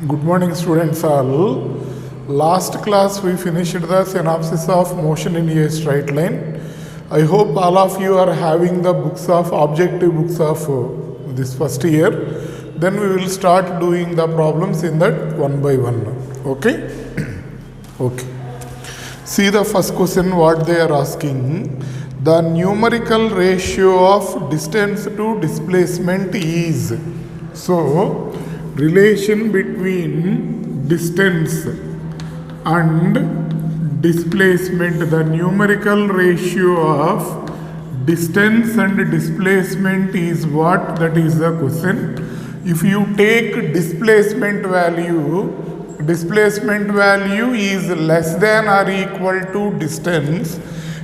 Good morning, students all. Last class we finished the synopsis of motion in a straight line. I hope all of you are having the books of objective books of this first year. Then we will start doing the problems in that one by one. Okay? Okay. See the first question what they are asking. The numerical ratio of distance to displacement is. So, relation between distance and displacement, the numerical ratio of distance and displacement is what? That is the question. If you take displacement value is less than or equal to distance.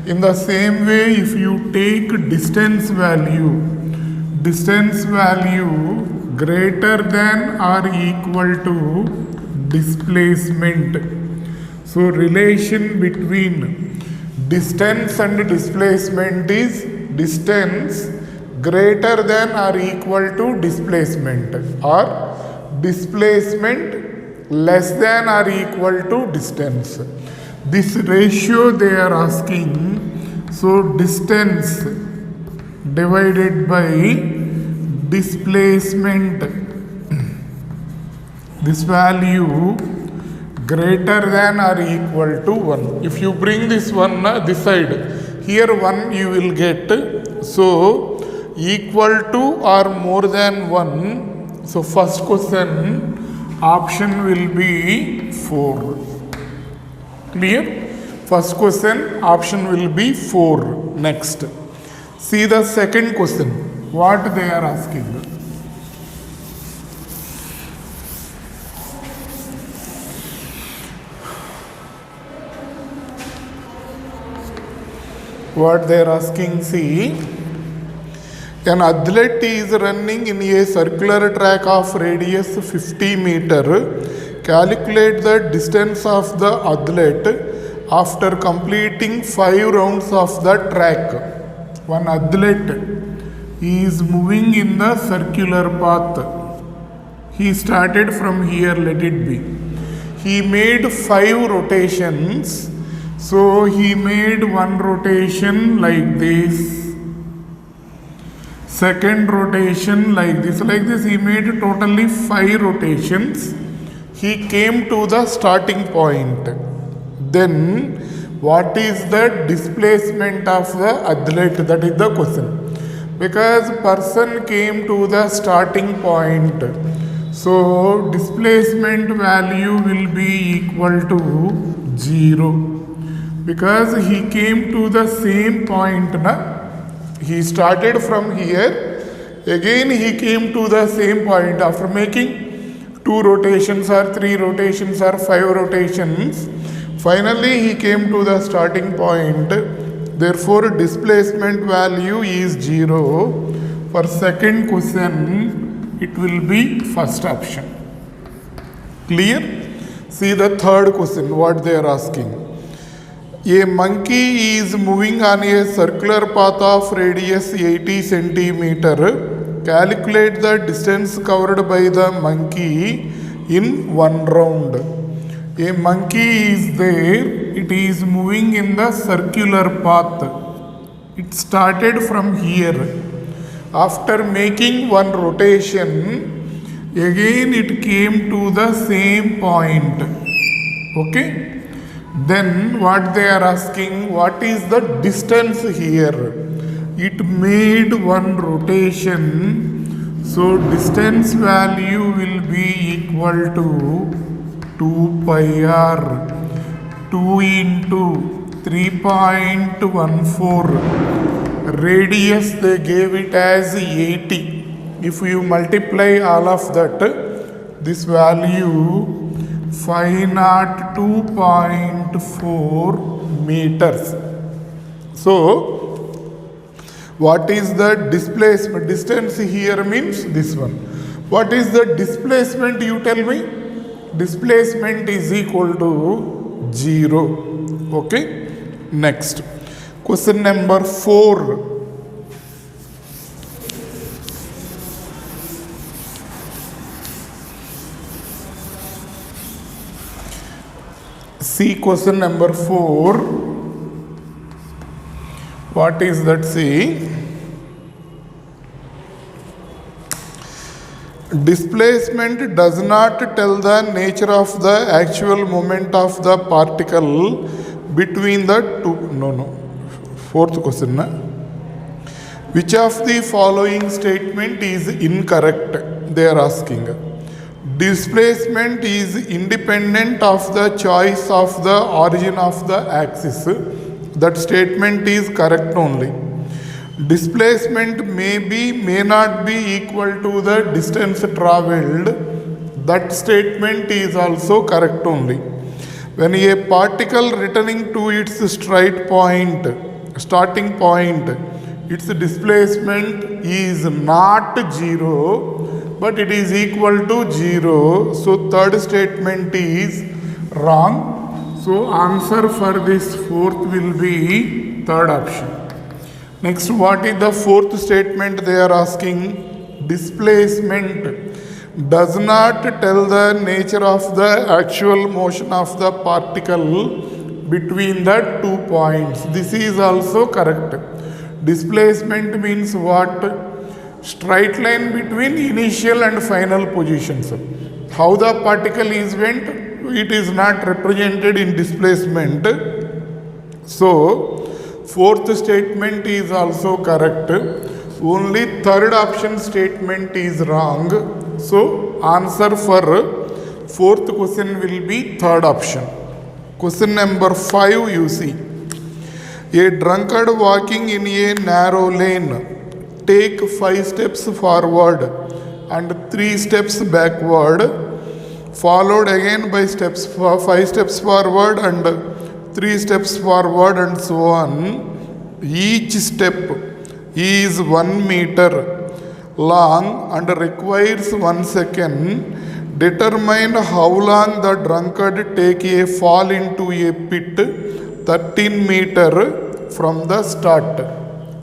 In the same way, if you take distance value greater than or equal to displacement. So relation between distance and displacement is distance greater than or equal to displacement, or displacement less than or equal to distance. This ratio they are asking. So distance divided by displacement, this value greater than or equal to 1. If you bring this one this side, here 1 you will get. So equal to or more than 1. So first question option will be 4. Clear? First question option will be 4. Next, see the second question. What they are asking. What they are asking, see, an athlete is running in a circular track of radius 50 meter. Calculate the distance of the athlete after completing 5 rounds of the track. One athlete is moving in the circular path. He started from here, let it be. He made 5 rotations. So he made one rotation like this, second rotation like this, he made totally 5 rotations. He came to the starting point. Then what is the displacement of the athlete? That is the question. Because person came to the starting point, so displacement value will be equal to 0. Because he came to the same point, he started from here, again he came to the same point after making 2 rotations or 3 rotations or 5 rotations. Finally he came to the starting point. Therefore displacement value is 0. For second question it will be first option. Clear? See the third question what they are asking. A monkey is moving on a circular path of radius 80 centimeter. Calculate the distance covered by the monkey in 1 round. A monkey is there. It is moving in the circular path. It started from here. After making 1 rotation, again it came to the same point. Okay? Then what they are asking, what is the distance here? It made 1 rotation. So distance value will be equal to 2 pi r. 2 into 3.14. Radius they gave it as 80. If you multiply all of that, this value 502.4 meters. So what is the displacement? Distance here means this one. What is the displacement, you tell me? Displacement is equal to 0. Okay. Next, question number 4. See question number 4. What is that? See, displacement does not tell the nature of the actual moment of the particle between the two. No. Fourth question. Which of the following statement is incorrect? They are asking. Displacement is independent of the choice of the origin of the axis. That statement is correct only. Displacement may not be equal to the distance traveled. That statement is also correct only. When a particle returning to its starting point, its displacement is not 0, but it is equal to 0. So third statement is wrong. So answer for this fourth will be third option. Next, what is the fourth statement they are asking? Displacement does not tell the nature of the actual motion of the particle between the 2 points. This is also correct. Displacement means what? Straight line between initial and final positions. How the particle is went, it is not represented in displacement. So, fourth statement is also correct. Only third option statement is wrong. So, answer for fourth question will be third option. Question number 5 you see. A drunkard walking in a narrow lane take 5 steps forward and 3 steps backward, followed again by 5 steps forward and 3 steps forward and so on. Each step is 1 meter long and requires 1 second. Determine how long the drunkard take a fall into a pit 13 meter from the start.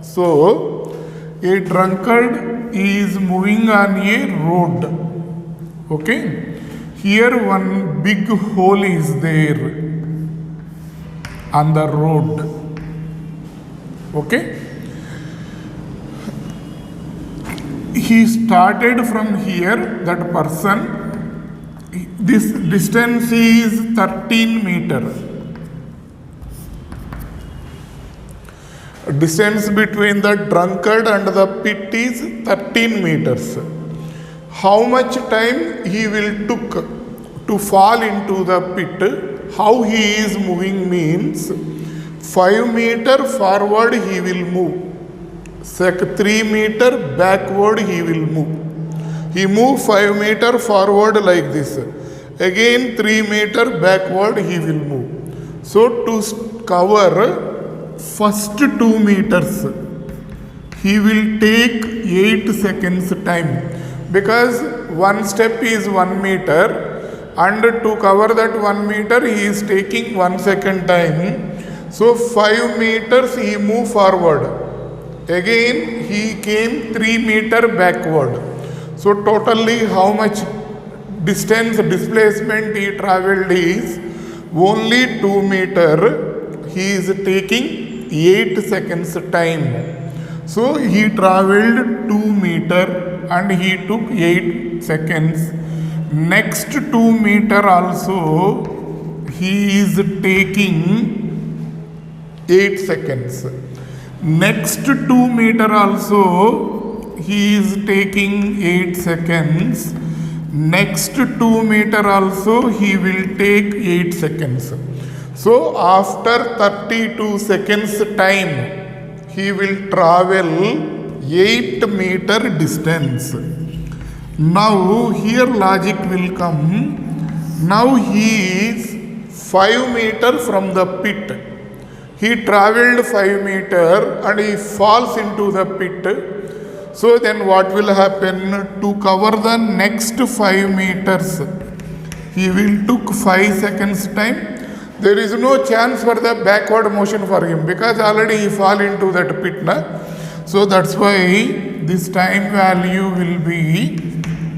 So, a drunkard is moving on a road. Okay. Here one big hole is there on the road. Okay. He started from here, that person. This distance is 13 meter. Distance between the drunkard and the pit is 13 meters. How much time he will took to fall into the pit? How he is moving means 5 meter forward he will move. 3 meter backward he will move. He move 5 meter forward like this. Again 3 meter backward he will move. So to cover first 2 meters, he will take 8 seconds time, because one step is 1 meter and to cover that 1 meter he is taking 1 second time. So 5 meters he move forward. Again he came 3 meter backward. So totally how much displacement he travelled is only 2 meter. He is taking 8 seconds time. So he travelled 2 meter and he took 8 seconds. Next 2 meter also he is taking 8 seconds. Next 2 meter also he is taking 8 seconds. Next 2 meter also he will take 8 seconds. So after 32 seconds time, he will travel 8 meter distance. Now here logic will come. Now he is 5 meter from the pit. He travelled 5 meter and he falls into the pit. So then what will happen? To cover the next 5 meters, he will took 5 seconds time. There is no chance for the backward motion for him, because already he fall into that pit. So that's why this time value will be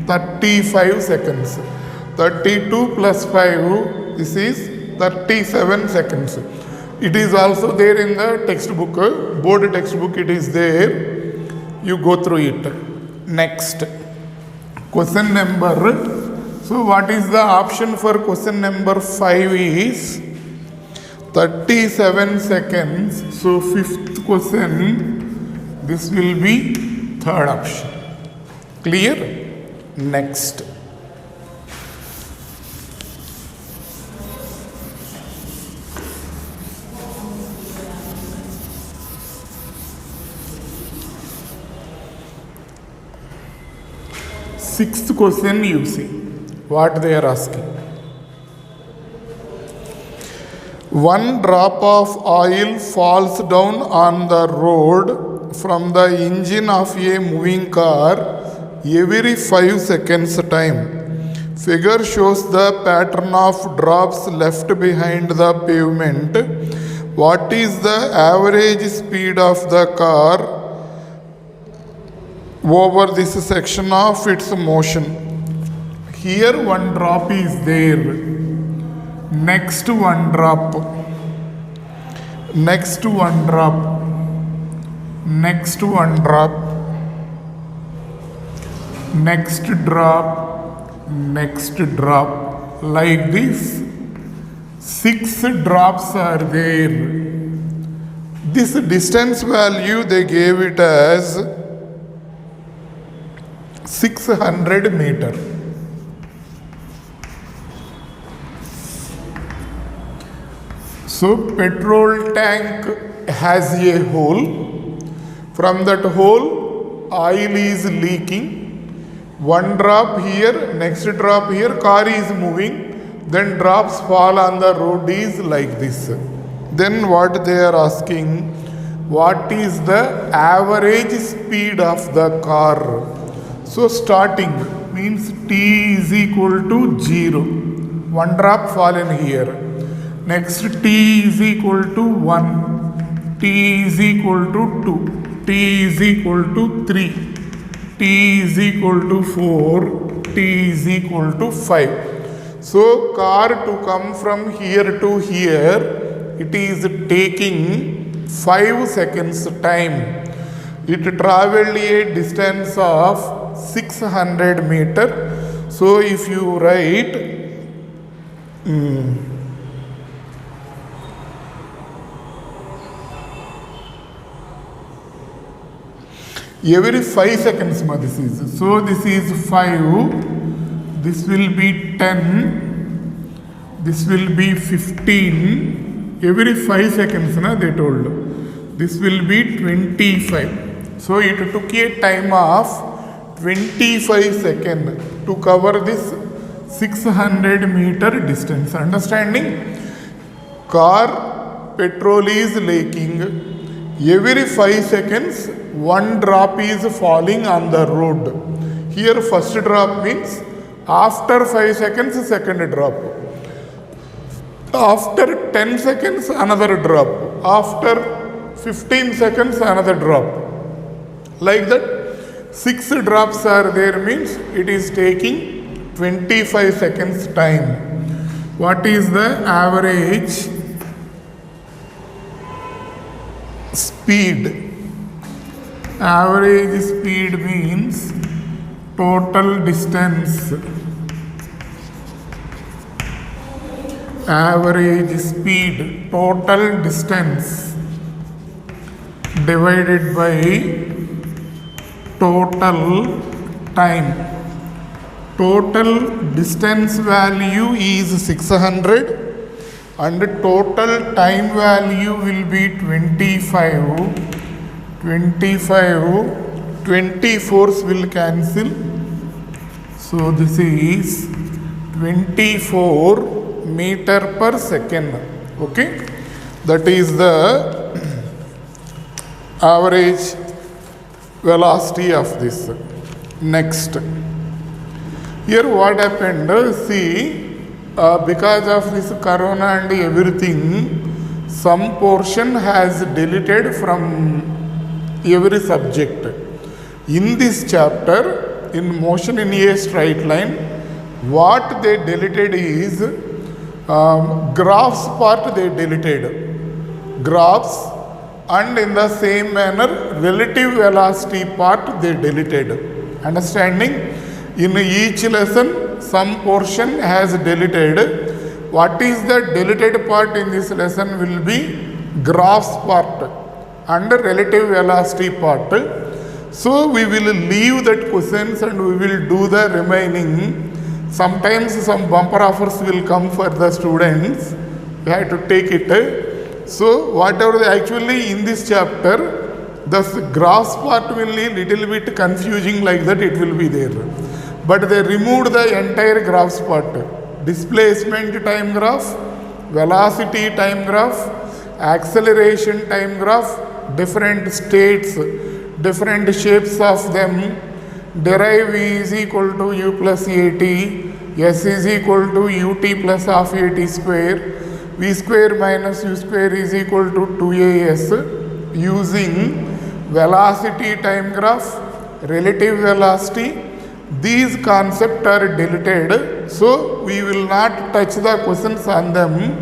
35 seconds. 32 plus 5, this is 37 seconds. It is also there in the textbook, board textbook it is there. You go through it. Next, question number. So what is the option for question number 5 is 37 seconds. So fifth question, this will be third option. Clear? Next. Sixth question, you see what they are asking. One drop of oil falls down on the road from the engine of a moving car every 5 seconds time. Figure shows the pattern of drops left behind the pavement. What is the average speed of the car over this section of its motion? Here one drop is there. Next one drop. Next one drop. Next one drop. Next drop. Next drop. Like this. 6 drops are there. This distance value they gave it as 600 meter. So petrol tank has a hole. From that hole, oil is leaking. One drop here, next drop here, car is moving. Then drops fall on the road is like this. Then what they are asking, what is the average speed of the car? So starting means t is equal to 0. One drop fallen here. Next t is equal to 1. T is equal to 2. T is equal to 3. T is equal to 4. T is equal to 5. So car to come from here to here, it is taking 5 seconds time. It traveled a distance of 600 meter. So if you write every 5 seconds this is. So this is 5, this will be 10, this will be 15. Every 5 seconds they told. This will be 25. So it took a time of 25 seconds to cover this 600 meter distance. Understanding? Car petrol is leaking. Every 5 seconds one drop is falling on the road. Here first drop means after 5 seconds second drop. After 10 seconds another drop. After 15 seconds another drop. Like that 6 drops are there means it is taking 25 seconds time. What is the average speed? Average speed means total distance. Average speed, total distance divided by total time. Total distance value is 600 and total time value will be 25. 24s will cancel. So this is 24 meter per second. Okay, that is the average velocity of this. Next, here what happened, see, because of this corona and everything, some portion has deleted from every subject. In this chapter, in motion in a straight line, what they deleted is Graphs part they deleted. Graphs, and in the same manner relative velocity part they deleted. Understanding? In each lesson some portion has deleted. What is the deleted part in this lesson will be graphs part and relative velocity part. So we will leave that questions and we will do the remaining. Sometimes some bumper offers will come for the students. You have to take it. So whatever actually in this chapter, the graphs part will be little bit confusing, like that it will be there. But they removed the entire graphs part. Displacement time graph, velocity time graph, acceleration time graph, different states, different shapes of them. Derive V is equal to U plus AT, S is equal to UT plus half AT square, V square minus U square is equal to 2AS, using velocity time graph, relative velocity. These concepts are deleted, so we will not touch the questions on them.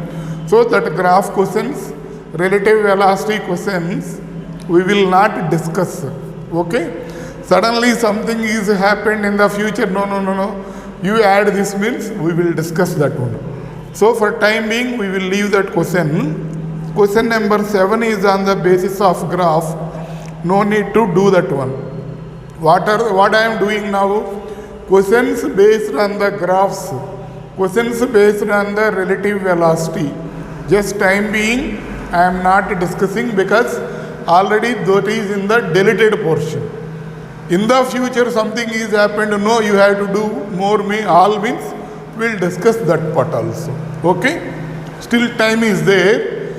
So that graph questions, relative velocity questions, we will not discuss. Okay? Suddenly something is happened in the future. No. You add this means we will discuss that one. So for time being we will leave that question. Question number 7 is on the basis of graph. No need to do that one. What I am doing now? Questions based on the graphs. Questions based on the relative velocity. Just time being I am not discussing because already that is in the deleted portion. In the future something is happened, no, you have to do more, all means we will discuss that part also. Okay? Still time is there.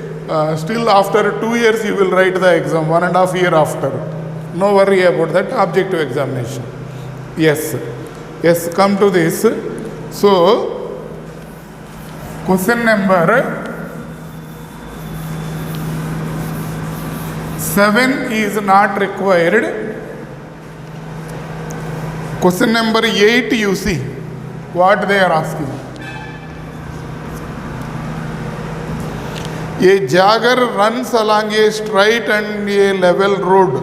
Still after 2 years you will write the exam, 1.5 years after. No worry about that, objective examination. Yes, come to this. So, question number 7 is not required. Question number 8, you see what they are asking. A jogger runs along a straight and a level road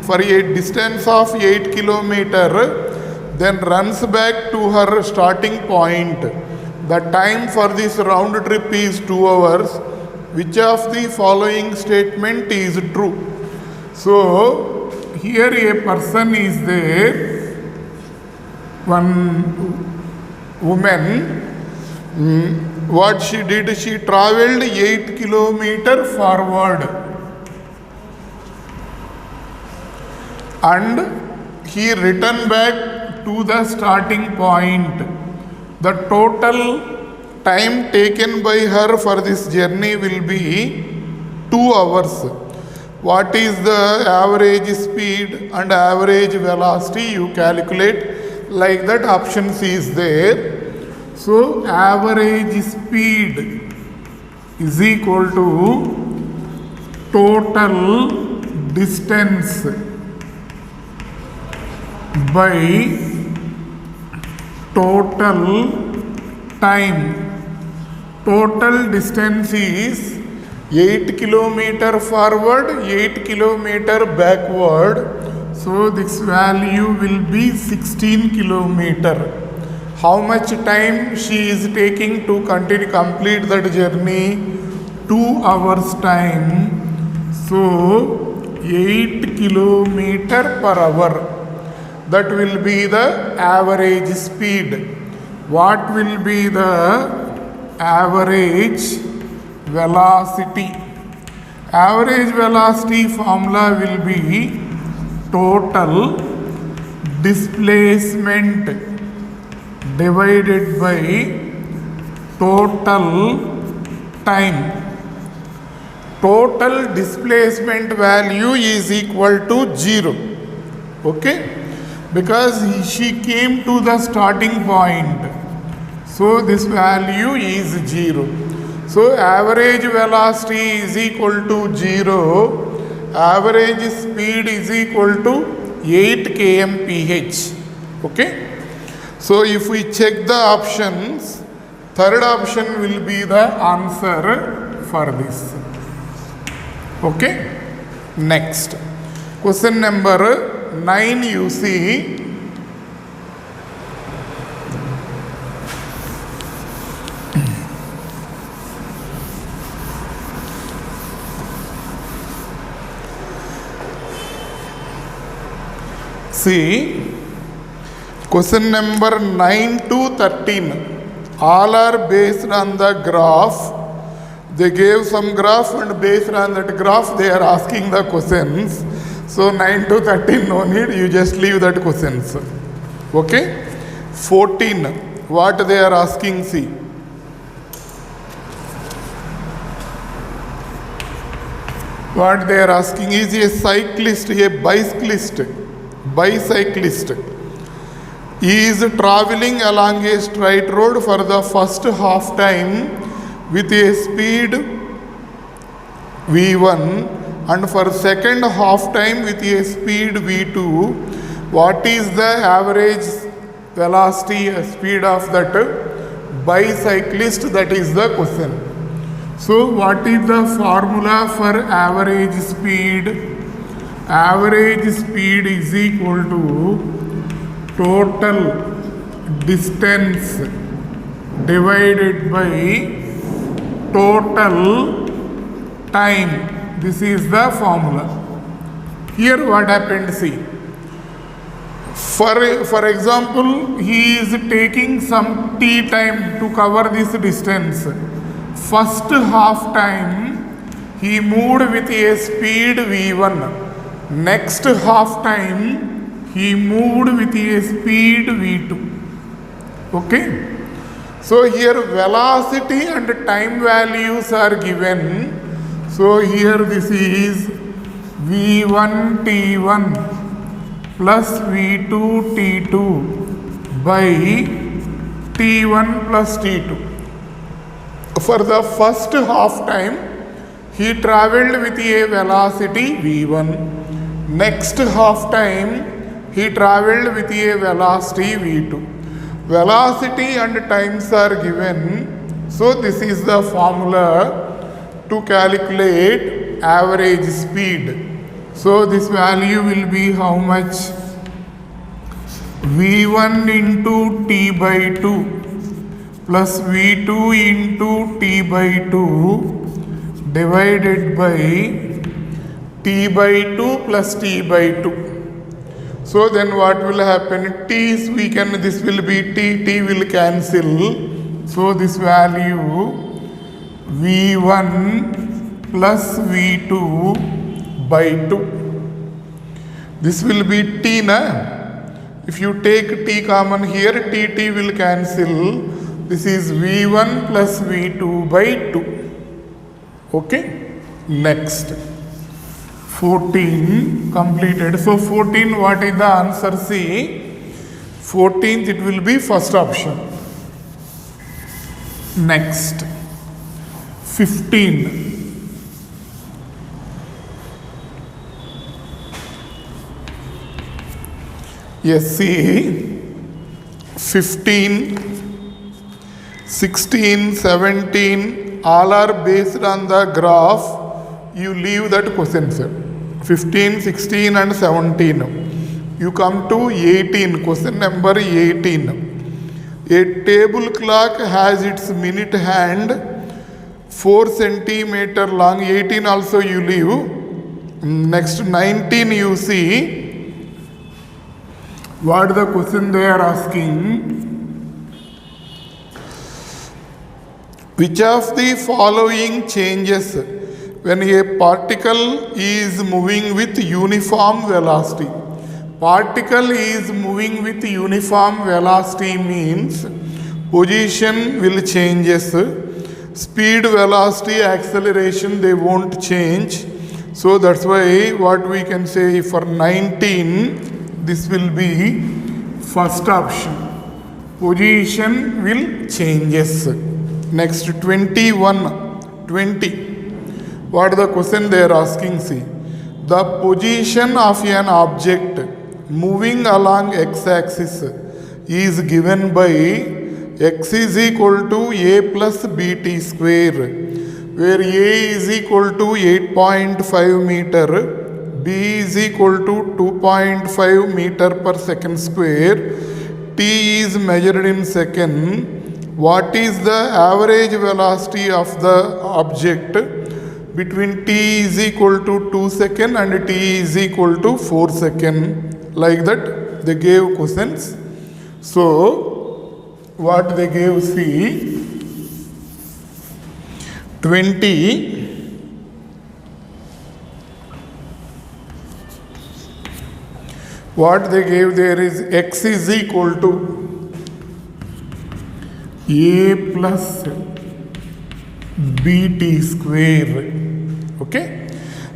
for a distance of 8 km, then runs back to her starting point. The time for this round trip is 2 hours. Which of the following statement is true? So here a person is there. One woman, what she did, she traveled 8 km forward and he returned back to the starting point. The total time taken by her for this journey will be 2 hours. What is the average speed and average velocity? You calculate. Like that, option C is there. So average speed is equal to total distance by total time. Total distance is 8 km forward, 8 km backward. So this value will be 16 km. How much time she is taking to complete that journey? 2 hours time. So 8 km per hour. That will be the average speed. What will be the average velocity? Average velocity formula will be total displacement divided by total time. Total displacement value is equal to 0. Okay? Because she came to the starting point. So this value is 0. So average velocity is equal to 0. Average speed is equal to 8 kmph. Okay? So if we check the options, Third option will be the answer for this. Okay. Next. Question number 9 you see. See, question number 9 to 13, all are based on the graph. They gave some graph and based on that graph they are asking the questions. So 9 to 13 no need, you just leave that questions. Okay. 14, what they are asking, see. What they are asking is a cyclist, a bicyclist is traveling along a straight road for the first half time with a speed v1 and for second half time with a speed v2. What is the average velocity speed of that bicyclist? That is the question. So what is the formula for average speed? Average speed is equal to total distance divided by total time. This is the formula. Here what happened, see. For example, he is taking some t time to cover this distance. First half time he moved with a speed v1. Next half time he moved with a speed v2. Okay. So here velocity and time values are given. So here this is v1 t1 plus v2 t2 by t1 plus t2. For the first half time he travelled with a velocity v1. Next half time he travelled with a velocity v2. Velocity and times are given. So this is the formula to calculate average speed. So this value will be how much? v1 into t by 2 plus v2 into t by 2 divided by t by 2 plus t by 2. So then what will happen? This will be t will cancel. So this value v1 plus v2 by 2. This will be t na. If you take t common here, t will cancel. This is v1 plus v2 by 2. Okay. Next. 14 completed. So 14, what is the answer? See, 14th it will be first option. Next. 15. Yes, see, 15, 16, 17, all are based on the graph. You leave that question, sir. 15, 16 and 17. You come to 18, question number 18. A table clock has its minute hand 4 centimeter long. 18 also you leave. Next 19 you see. What the question they are asking? Which of the following changes when a particle is moving with uniform velocity? Particle is moving with uniform velocity means position will changes, speed, velocity, acceleration they won't change. So that's why what we can say for 19, this will be first option. Position will changes. Next 21, 20. What the question they are asking? See, the position of an object moving along x-axis is given by x is equal to a plus bt square, where a is equal to 8.5 meter, b is equal to 2.5 meter per second square, t is measured in second. What is the average velocity of the object between t is equal to 2 seconds and t is equal to 4 seconds? Like that they gave questions. So what they gave, see, 20 what they gave there is x is equal to a plus bt square. Okay,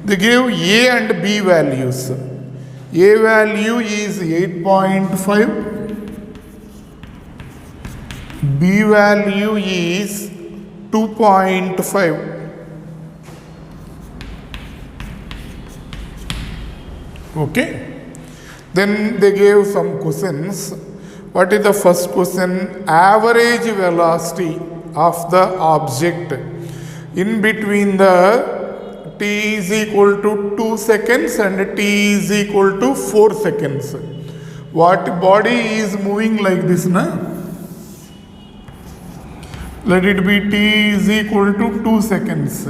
they gave a and b values. A value is 8.5, b value is 2.5. Okay, then they gave some questions. What is the first question? Average velocity of the object in between the t is equal to 2 seconds and t is equal to 4 seconds. What body is moving like this, na? Let it be t is equal to 2 seconds.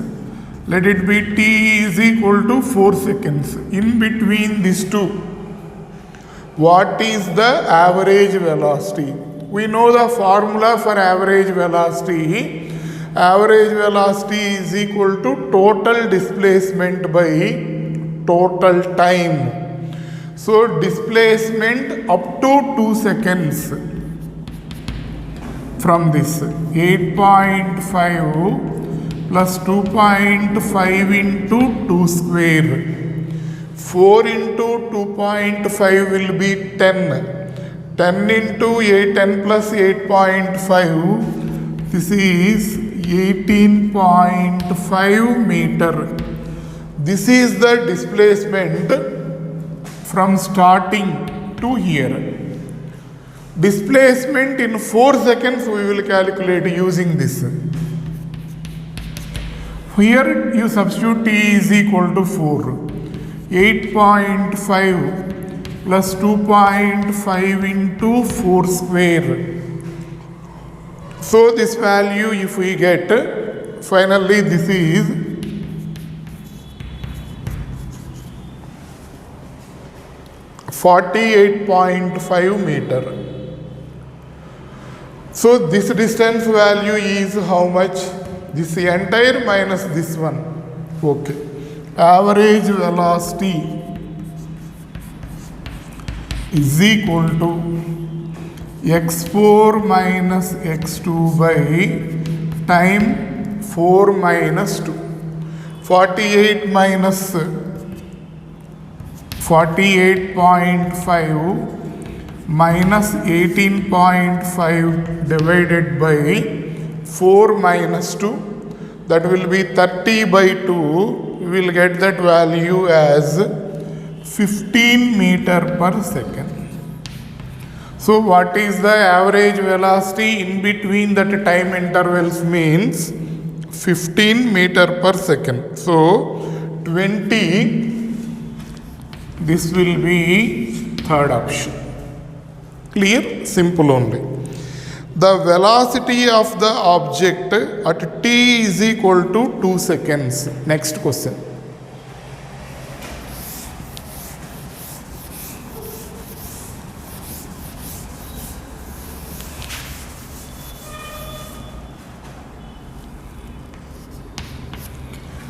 Let it be t is equal to 4 seconds. In between these two, what is the average velocity? We know the formula for average velocity. Average velocity is equal to total displacement by total time. So displacement up to 2 seconds from this 8.5 plus 2.5 into 2 square. 4 into 2.5 will be 10. 10 into 10 plus 8.5, this is 18.5 meter. This is the displacement from starting to here. Displacement in 4 seconds we will calculate using this. Here you substitute t is equal to 4. 8.5 plus 2.5 into 4 square. So this value if we get, finally this is 48.5 meter. So this distance value is how much? This entire minus this one. Okay. Average velocity is equal to x4 minus x2 by time 4 minus 2. 48 minus 48.5 minus 18.5 divided by 4 minus 2, that will be 30 by 2. We will get that value as 15 meter per second. So what is the average velocity in between that time intervals means 15 meter per second. So 20, this will be third option. Clear? Simple only. The velocity of the object at t is equal to 2 seconds. Next question.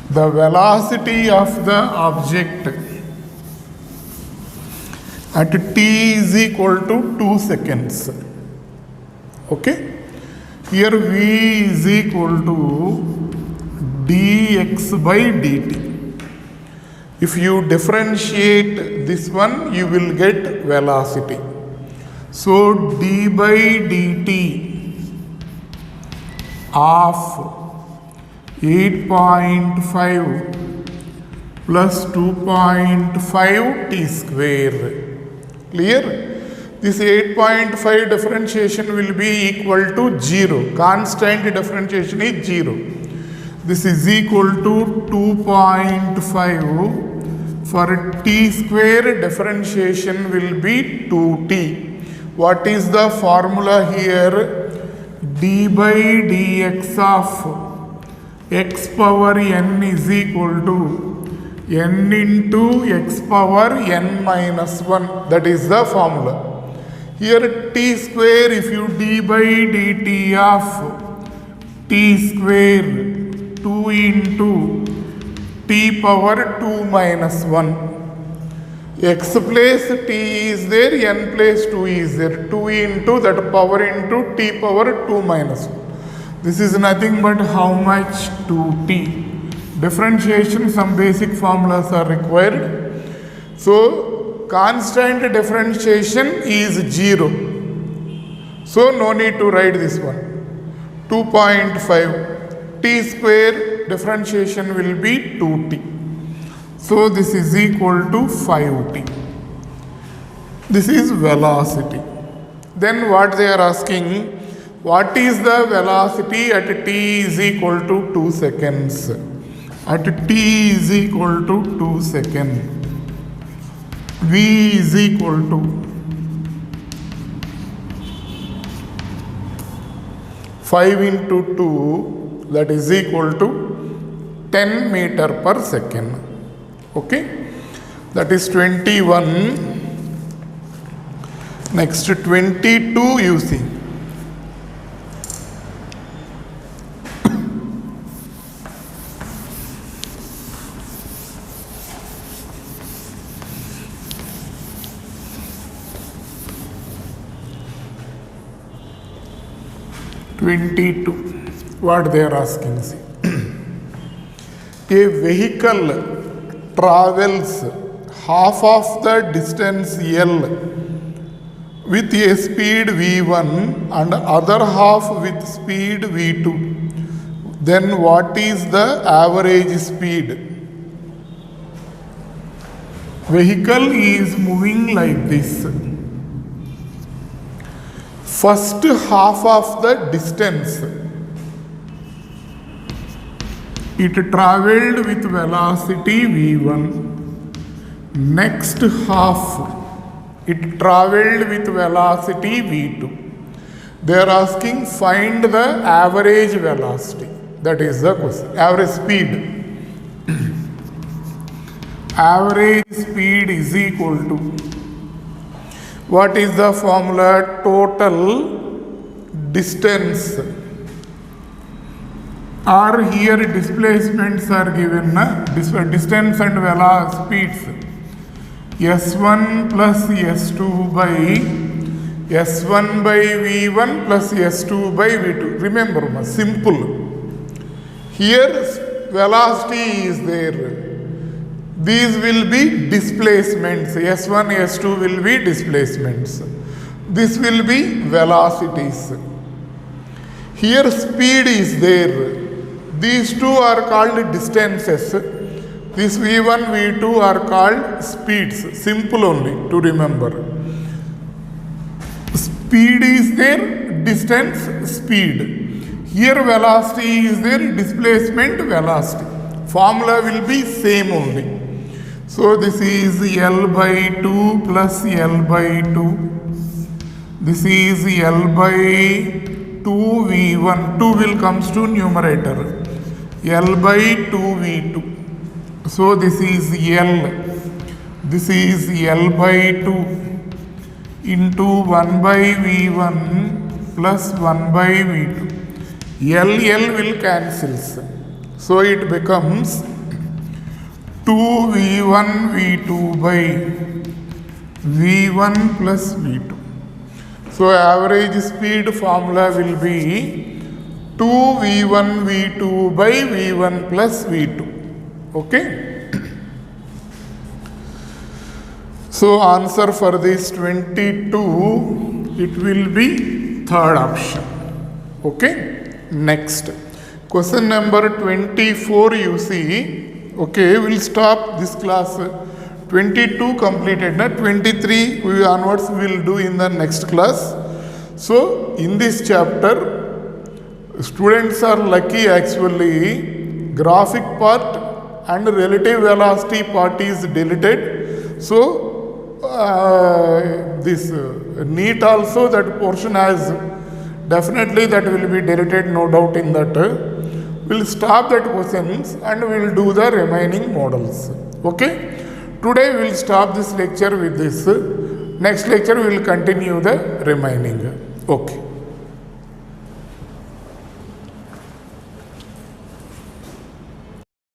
The velocity of the object at t is equal to 2 seconds. Okay, here v is equal to dx by dt. If you differentiate this one, you will get velocity. So d by dt of 8.5 plus 2.5 t square. Clear? this 8.5 differentiation will be equal to 0. Constant differentiation is 0. This is equal to 2.5. For t square, differentiation will be 2t. What is the formula here? D by dx of x power n is equal to n into x power n minus 1. That is the formula. Here t square, if you d by dt of t square 2 into t power 2 minus 1. X place t is there, n place 2 is there. 2 into that power into t power 2 minus 1. This is nothing but how much? 2t. Differentiation, some basic formulas are required. So, constant differentiation is 0. So, no need to write this one. 2.5. T square differentiation will be 2t. So, this is equal to 5t. This is velocity. Then what they are asking, what is the velocity at t is equal to 2 seconds? At t is equal to 2 seconds, v is equal to 5 into 2, that is equal to 10 meter per second. Okay, that is 21. Next 22 you see. What they are asking, see. A vehicle travels half of the distance L with a speed v1 and other half with speed v2. Then what is the average speed? Vehicle is moving like this. First half of the distance, it travelled with velocity v1. Next half, it travelled with velocity v2. They are asking find the average velocity. That is the question. Average speed. Average speed is equal to, what is the formula? Total distance, or here displacements are given, distance and speeds. S1 plus S2 by S1 by V1 plus S2 by V2. Remember, simple. Here velocity is there. These will be displacements. S1, S2 will be displacements. This will be velocities. Here speed is there. These two are called distances. This V1, V2 are called speeds. Simple only to remember. Speed is there, distance, speed. Here velocity is there, displacement, velocity. Formula will be same only. So this is L by 2 plus L by 2. This is L by 2 V1. 2 will comes to numerator. L by 2 V2. So this is L. This is L by 2 into 1 by V1 plus 1 by V2. L will cancels. So it becomes 2V1 V2 by V1 plus V2. So average speed formula will be 2V1 V2 by V1 plus V2. Okay. So answer for this 22, it will be third option. Okay. Next. Question number 24 you see. Okay, we'll stop this class 22 completed. Now 23 we onwards we will do in the next class. So in this chapter, students are lucky actually. Graphic part and relative velocity part is deleted. So this NEAT also, that portion has definitely that will be deleted, no doubt in that. We'll stop that questions and we'll do the remaining models. Okay. Today we'll stop this lecture with this. Next lecture we will continue the remaining. Okay.